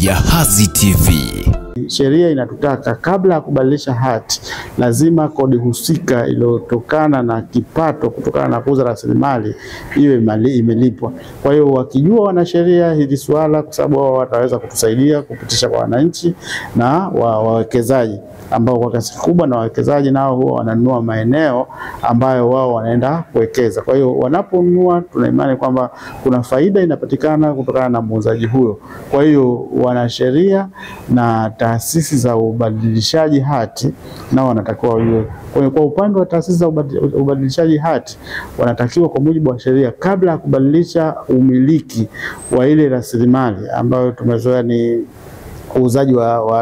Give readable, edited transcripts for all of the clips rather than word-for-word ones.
Jahazi TV. Sheria inatutaka kabla ya kubadilisha hati lazima kodi husika iliyotokana na kipato kutokana na kuuza rasilimali iwe imelipwa. Kwa hiyo wakijua wanasheria hili swala, kwa sababu wao wataweza kutusaidia kupitisha kwa wananchi na wawekezaji ambao kwa kiasi kubwa na wawekezaji nao huwa wananunua maeneo ambayo wao wanaenda kuwekeza. Kwa hiyo wanaponunua, tuna imani kwamba kuna faida inapatikana kutokana na muuzaji huyo. Kwa hiyo wanasheria na taasisi za ubadilishaji hati nao wanatakiwa wajue. Kwa upande wa taasisi za ubadilishaji hati wanatakiwa kwa mujibu wa sheria, kabla ya kubadilisha umiliki wa ile rasilimali ambayo tumezoea ni uuzaji wa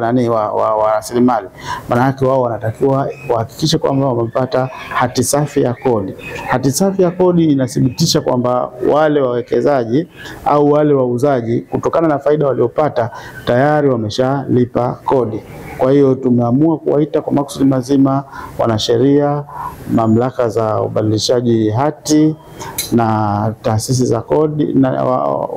rasilimali, maana yake wao wanatakiwa kuhakikisha kwamba wamepata hati safi ya kodi. Hati safi ya kodi inathibitisha kwamba wale wawekezaji au wale wauzaji kutokana na faida waliopata tayari wameshalipa kodi. Kwa hiyo tumeamua kuwaita kwa makusudi mazima wanasheria, mamlaka za ubadilishaji hati na taasisi za kodi na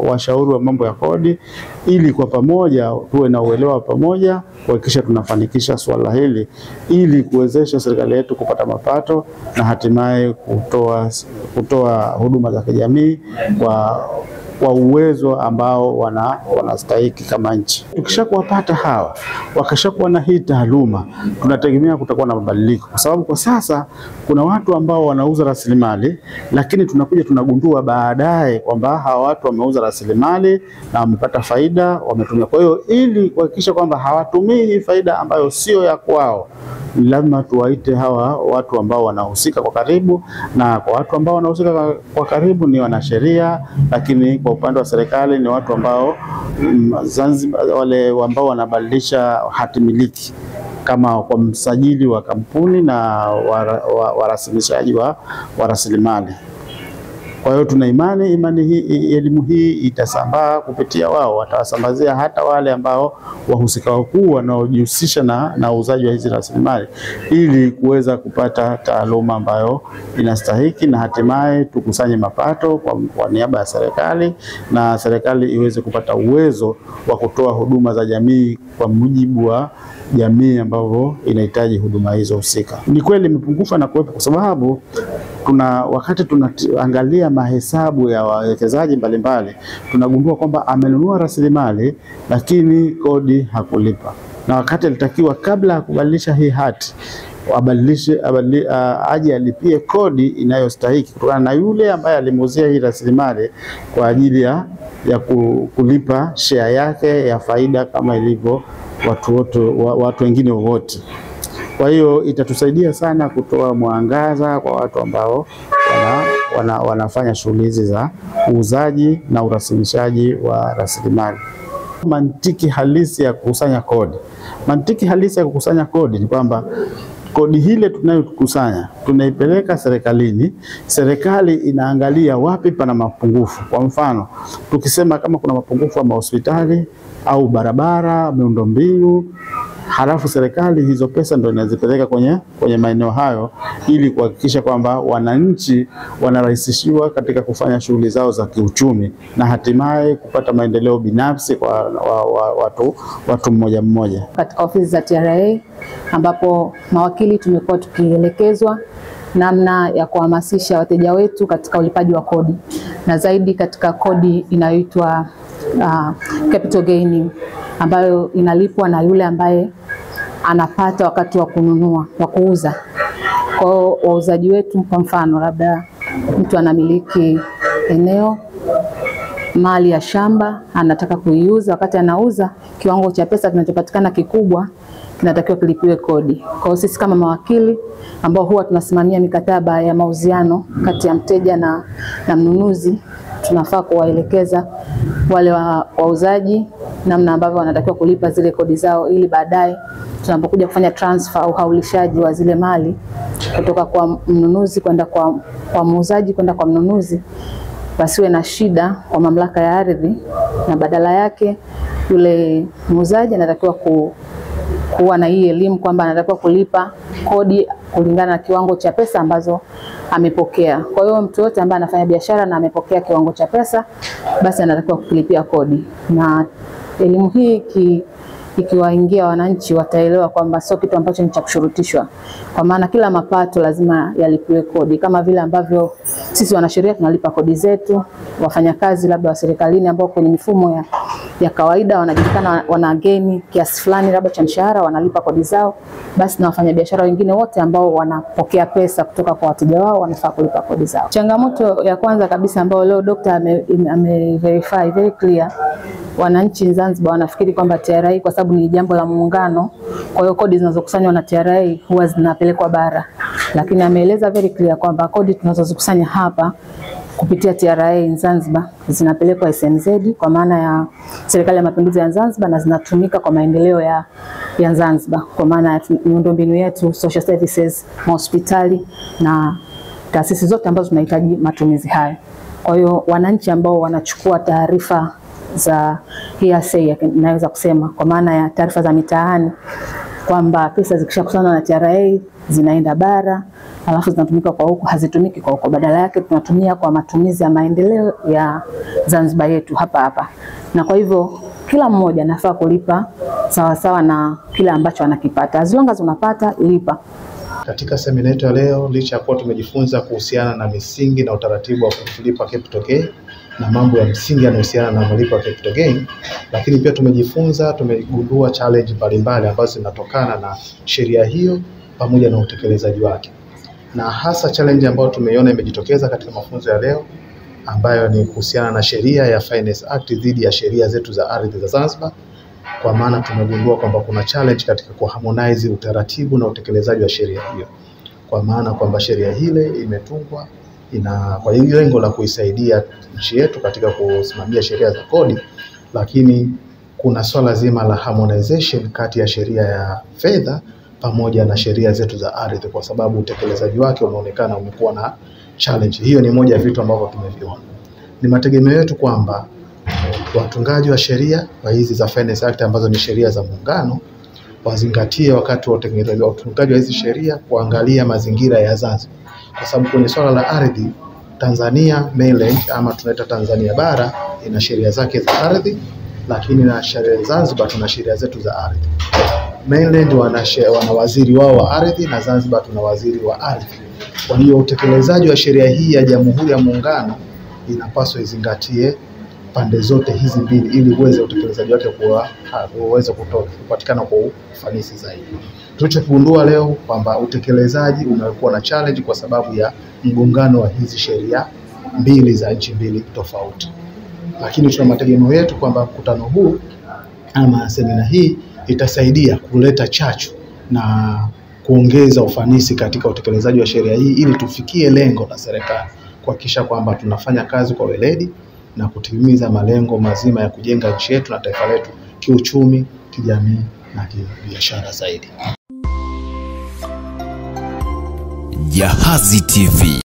washauri wa mambo ya kodi, ili kwa pamoja tuwe na uelewa pamoja kuhakikisha tunafanikisha swala hili, ili kuwezesha serikali yetu kupata mapato na hatimaye kutoa huduma za kijamii kwa uwezo ambao wanastahili kama nchi. Tukishakuwapata hawa, wakishakuwa na hii taaluma, tunategemea kutakuwa na mabadiliko, kwa sababu kwa sasa kuna watu ambao wanauza rasilimali, lakini tunakuja tunagundua baadaye kwamba hawa watu wameuza rasilimali na wamepata faida, wametumia. Kwa hiyo ili kuhakikisha kwamba hawatumii hii faida ambayo sio ya kwao, ni lazima tuwaite hawa watu ambao wanahusika kwa karibu, na kwa watu ambao wanahusika kwa karibu ni wanasheria, lakini kwa upande wa serikali ni watu ambao Zanzibar, wale ambao wanabadilisha hati miliki kama kwa msajili wa kampuni na warasimishaji wa rasilimali. Kwa hiyo tuna imani hii, elimu hii itasambaa kupitia wao, watawasambazia hata wale ambao wahusika wakuu wanaojihusisha na uuzaji wa hizi rasilimali, ili kuweza kupata taaluma ambayo inastahiki na hatimaye tukusanye mapato kwa niaba ya serikali, na serikali iweze kupata uwezo wa kutoa huduma za jamii kwa mujibu wa jamii ambao inahitaji huduma hizo husika. Ni kweli imepunguka na kuwepo, kwa sababu wakati tunaangalia mahesabu ya wawekezaji mbalimbali, tunagundua kwamba amenunua rasilimali lakini kodi hakulipa, na wakati alitakiwa kabla ya kubadilisha hii hati aje alipie kodi inayostahiki kutokana na yule ambaye alimuuzia hii rasilimali kwa ajili ya kulipa share yake ya faida kama ilivyo watu wengine wote. Kwa hiyo itatusaidia sana kutoa mwangaza kwa watu ambao wanafanya shughuli hizi za uuzaji na urasimishaji wa rasilimali. Mantiki halisi ya kukusanya kodi. Mantiki halisi ya kukusanya kodi ni kwamba kodi hile tunayokusanya tunaipeleka serikalini, serikali inaangalia wapi pana mapungufu. Kwa mfano, tukisema kama kuna mapungufu wa hospitali au barabara, miundombinu, halafu serikali hizo pesa ndio inazipeleka kwenye maeneo hayo, ili kuhakikisha kwamba wananchi wanarahisishiwa katika kufanya shughuli zao za kiuchumi na hatimaye kupata maendeleo binafsi kwa watu mmoja mmoja. Katika ofisi za TRA ambapo mawakili tumekuwa tukielekezwa namna ya kuhamasisha wateja wetu katika ulipaji wa kodi, na zaidi katika kodi inayoitwa capital gain, ambayo inalipwa na yule ambaye anapata wakati wa kununua, wa kuuza. Kwa wauzaji wetu, kwa mfano labda mtu anamiliki eneo, mali ya shamba, anataka kuiuza, wakati anauza kiwango cha pesa kinachopatikana kikubwa kinatakiwa kilipiwe kodi. Kwa hiyo sisi kama mawakili ambao huwa tunasimamia mikataba ya mauziano kati ya mteja na mnunuzi, tunafaa kuwaelekeza wale wauzaji namna ambavyo wanatakiwa kulipa zile kodi zao, ili baadaye tunapokuja kufanya transfer au haulishaji wa zile mali kutoka kwa mnunuzi kwenda kwa muuzaji kwenda kwa mnunuzi, basiwe na shida kwa mamlaka ya ardhi, na badala yake yule muuzaji anatakiwa kuwa na hii elimu kwamba anatakiwa kulipa kodi kulingana na kiwango cha pesa ambazo amepokea. Kwa hiyo mtu yote ambaye anafanya biashara na amepokea kiwango cha pesa, basi anatakiwa kulipia kodi. Na elimu hii ikiwaingia wananchi wataelewa kwamba sio kitu ambacho ni cha kushurutishwa, kwa maana kila mapato lazima yalipiwe kodi, kama vile ambavyo sisi wanasheria tunalipa kodi zetu, wafanyakazi labda wa serikalini ambao kwenye mifumo ya kawaida wanajulikana wana geni kiasi fulani labda cha mshahara wanalipa kodi zao, basi na wafanyabiashara wengine wote ambao wanapokea pesa kutoka kwa wateja wao wanafaa kulipa kodi zao. Changamoto ya kwanza kabisa ambayo leo Dr. verify very clear, wananchi Zanzibar wanafikiri kwamba TRA kwa sababu ni jambo la muungano, kwa hiyo kodi zinazokusanywa na TRA huwa zinapelekwa bara, lakini ameeleza very clear kwamba kodi tunazozikusanya hapa kupitia TRA Zanzibar zinapelekwa SMZ kwa maana ya Serikali ya Mapinduzi ya Zanzibar, na zinatumika kwa maendeleo ya Zanzibar kwa maana ya miundombinu yetu, social services, hospitali na taasisi zote ambazo tunahitaji matumizi hayo. Kwa hiyo wananchi ambao wanachukua taarifa za hearsay, naweza kusema kwa maana ya taarifa za mitaani kwamba pesa zikishakusanywa na TRA zinaenda bara alafu zinatumika kwa huko, hazitumiki kwa huko, badala yake tunatumia kwa matumizi ya maendeleo ya Zanzibar yetu hapa. Na kwa hivyo kila mmoja anafaa kulipa sawa sawa na kile ambacho anakipata, as long as unapata lipa. Katika semina yetu ya leo, licha ya kuwa tumejifunza kuhusiana na misingi na utaratibu wa kulipa capital gain na mambo ya msingi yanayohusiana na malipo ya capital gain, lakini pia tumegundua challenge mbalimbali ambazo zinatokana na sheria hiyo pamoja na utekelezaji wake. Na hasa challenge ambayo tumeiona imejitokeza katika mafunzo ya leo, ambayo ni kuhusiana na sheria ya Finance Act dhidi ya sheria zetu za ardhi za Zanzibar. Kwa maana tumegundua kwamba kuna challenge katika kuharmonize utaratibu na utekelezaji wa sheria hiyo, kwa maana kwamba sheria hile imetungwa kwa lengo la kuisaidia nchi yetu katika kusimamia sheria za kodi, lakini kuna swala zima la harmonization kati ya sheria ya fedha pamoja na sheria zetu za ardhi, kwa sababu utekelezaji wake unaonekana umekuwa na challenge. Hiyo ni moja ya vitu ambavyo tumeviona. Ni mategemeo yetu kwamba watungaji wa sheria wa hizi za Finance Act ambazo ni sheria za muungano wazingatie wakati wa utekelezaji wa utungaji wa hizi sheria kuangalia mazingira ya Zanzibar, kwa sababu kwenye swala la ardhi Tanzania mainland ama tunaita Tanzania bara ina sheria zake za ardhi, lakini na sheria Zanzibar tuna sheria zetu za ardhi. Mainland wana waziri wao wa ardhi na Zanzibar tuna waziri wa ardhi. Kwa hiyo utekelezaji wa sheria hii ya Jamhuri ya Muungano inapaswa izingatie pande zote hizi mbili ili uweze utekelezaji wake uweze kupatikana kwa ufanisi zaidi. Tulichogundua leo kwamba utekelezaji umekuwa na challenge kwa sababu ya mgongano wa hizi sheria mbili za nchi mbili tofauti. Lakini tuna mategemeo yetu kwamba mkutano huu ama semina hii itasaidia kuleta chachu na kuongeza ufanisi katika utekelezaji wa sheria hii ili tufikie lengo la serikali kuhakikisha kwamba tunafanya kazi kwa weledi na kutimiza malengo mazima ya kujenga nchi yetu na taifa letu kiuchumi, kijamii na kibiashara zaidi. Jahazi TV.